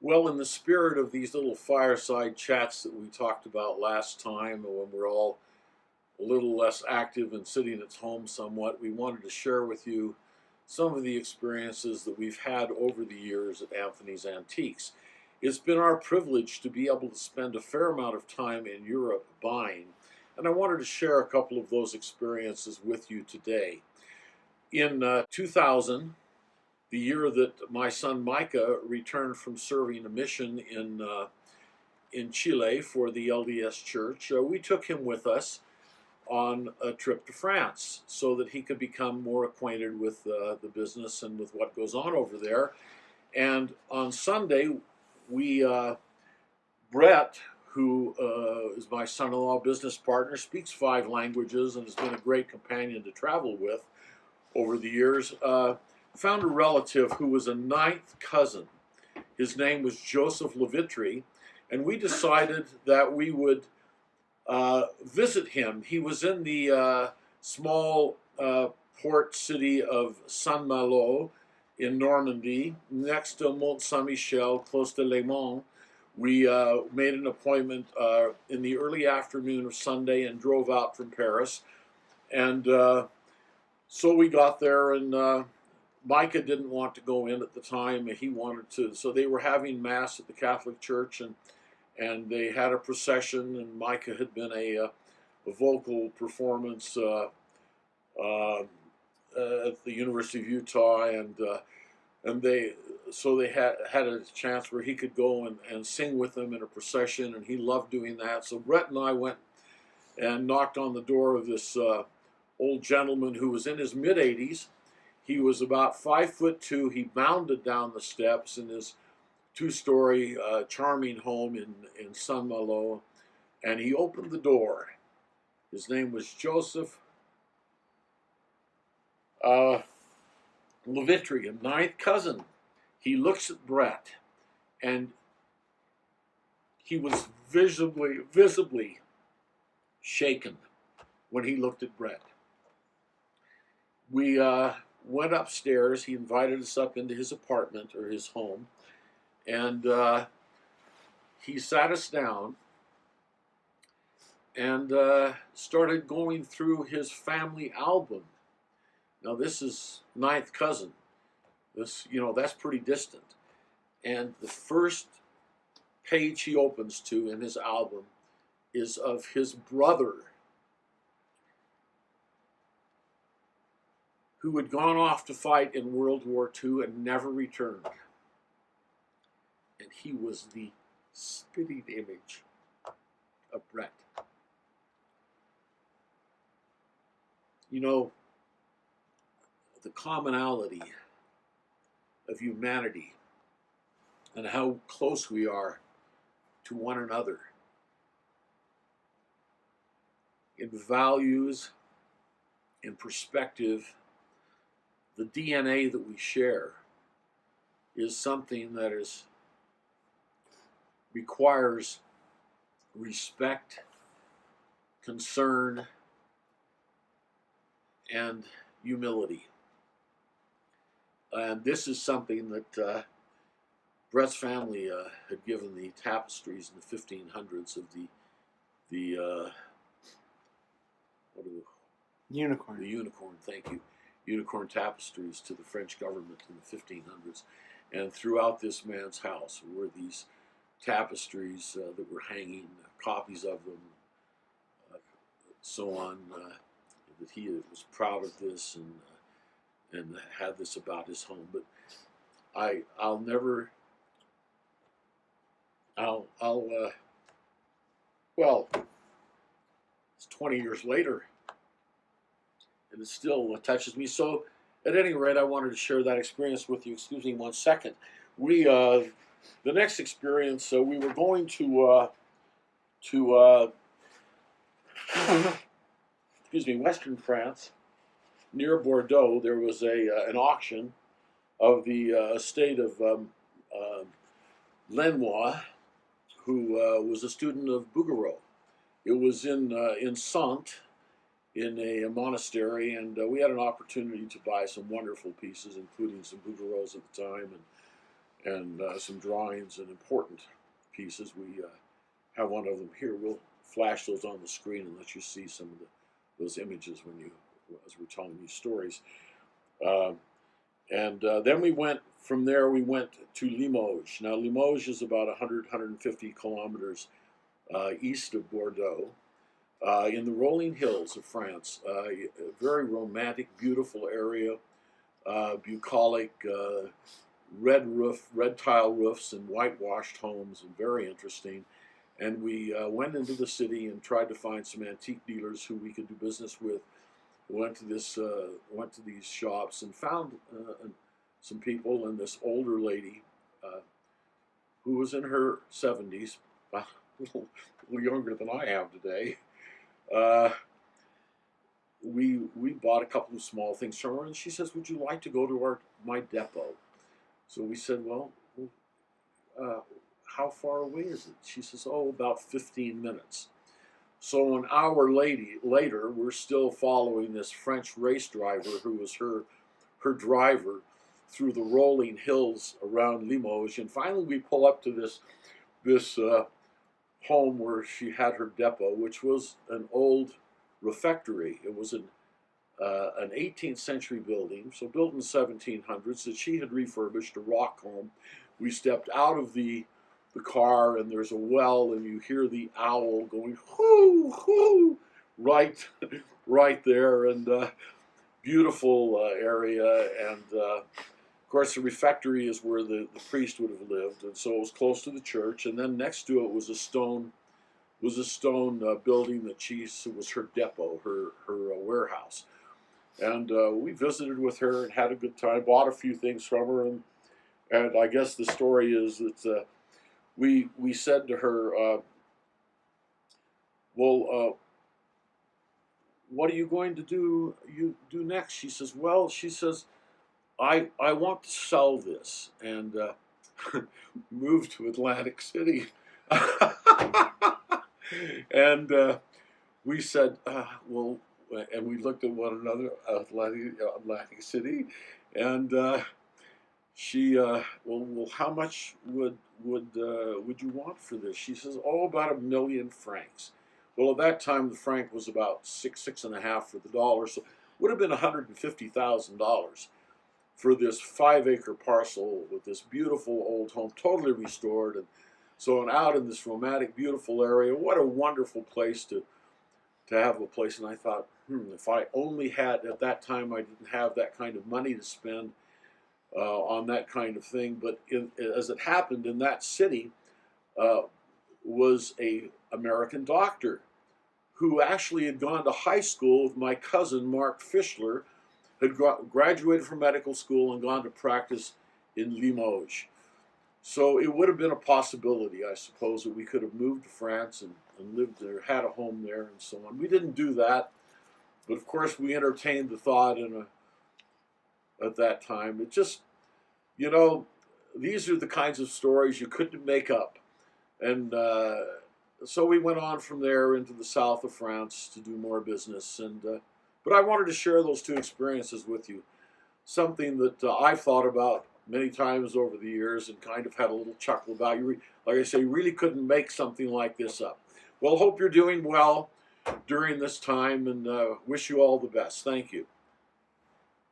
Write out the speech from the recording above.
Well, in the spirit of these little fireside chats that we talked about last time, when we're all a little less active and sitting at home somewhat, we wanted to share with you some of the experiences that we've had over the years at Anthony's Antiques. It's been our privilege to be able to spend a fair amount of time in Europe buying, and I wanted to share a couple of those experiences with you today. In 2000, the year that my son Micah returned from serving a mission in Chile for the LDS Church, we took him with us on a trip to France so that he could become more acquainted with the business and with what goes on over there. And on Sunday, we Brett, who is my son-in-law business partner, speaks 5 languages and has been a great companion to travel with over the years. Found a relative who was a ninth cousin. His name was Joseph Levitri, and we decided that we would visit him. He was in the small port city of Saint-Malo in Normandy, next to Mont Saint-Michel, close to Le Mans. We made an appointment in the early afternoon of Sunday and drove out from Paris. And so we got there, and Micah didn't want to go in at the time. He wanted to, so they were having mass at the Catholic Church, and they had a procession, and Micah had been a vocal performance at the University of Utah, and they had a chance where he could go and sing with them in a procession, and he loved doing that. So Brett and I went and knocked on the door of this old gentleman who was in his mid-80s. He was about 5'2". He bounded down the steps in his 2-story charming home in Saint-Malo, and he opened the door. His name was Joseph Levitri, a ninth cousin. He looks at Brett, and he was visibly shaken when he looked at Brett. We went upstairs. He invited us up into his apartment or his home, and he sat us down and started going through his family album. Now, this is ninth cousin. That's pretty distant. And the first page he opens to in his album is of his brother, who had gone off to fight in World War II and never returned. And he was the spitting image of Brett. You know, the commonality of humanity and how close we are to one another in values, in perspective. The DNA that we share is something that requires respect, concern, and humility. And this is something that Brett's family had given the tapestries in the 1500s of the unicorn. The unicorn, thank you. Unicorn tapestries to the French government in the 1500s. And throughout this man's house were these tapestries that were hanging, copies of them, so on, that he was proud of this and had this about his home. But well, it's 20 years later, and it still touches me. So, at any rate, I wanted to share that experience with you. Excuse me 1 second. The next experience, we were going to Western France, near Bordeaux. There was an auction of the estate of Lenoir, who was a student of Bouguereau. It was in Saintes, in a monastery, and we had an opportunity to buy some wonderful pieces, including some Bouguereaus at the time, and some drawings and important pieces. We have one of them here. We'll flash those on the screen and let you see some of those images as we're telling these stories. Then we went from there. We went to Limoges. Now Limoges is about 150 kilometers east of Bordeaux, in the rolling hills of France. A very romantic, beautiful area, bucolic, red tile roofs and whitewashed homes, and very interesting. And we went into the city and tried to find some antique dealers who we could do business with. We went to these shops and found some people, and this older lady who was in her 70s, a little younger than I am today. We bought a couple of small things from her, and she says, "Would you like to go to my depot?" So we said, "Well, how far away is it?" She says, "Oh, about 15 minutes." So an hour later, we're still following this French race driver who was her driver through the rolling hills around Limoges, and finally we pull up to this home where she had her depot, which was an old refectory. It was an 18th century building, so built in the 1700s, that she had refurbished, a rock home. We stepped out of the car, and there's a well, and you hear the owl going hoo hoo right there, and beautiful area. And of course the refectory is where the priest would have lived, and so it was close to the church. And then next to it was a stone building that was her depot, her warehouse. And we visited with her and had a good time, bought a few things from her, and I guess the story is that we said to her, well, what are you going to do next? She says, well, I want to sell this, and move to Atlantic City. And we said, well, and we looked at one another, Atlantic City, and she, well, how much would you want for this? She says, oh, about 1 million francs. Well, at that time, the franc was about six and a half for the dollar, so it would have been $150,000 for this 5-acre parcel with this beautiful old home, totally restored, and so out in this romantic, beautiful area. What a wonderful place to have a place. And I thought, if I only had, at that time, I didn't have that kind of money to spend on that kind of thing. But as it happened, in that city was a American doctor who actually had gone to high school with my cousin, Mark Fischler, had graduated from medical school and gone to practice in Limoges. So it would have been a possibility, I suppose, that we could have moved to France and lived there, had a home there, and so on. We didn't do that, but of course we entertained the thought at that time. It just, these are the kinds of stories you couldn't make up. And so we went on from there into the south of France to do more business. But I wanted to share those two experiences with you, something that I've thought about many times over the years and kind of had a little chuckle about. Like I say, you really couldn't make something like this up. Well, hope you're doing well during this time, and wish you all the best. Thank you.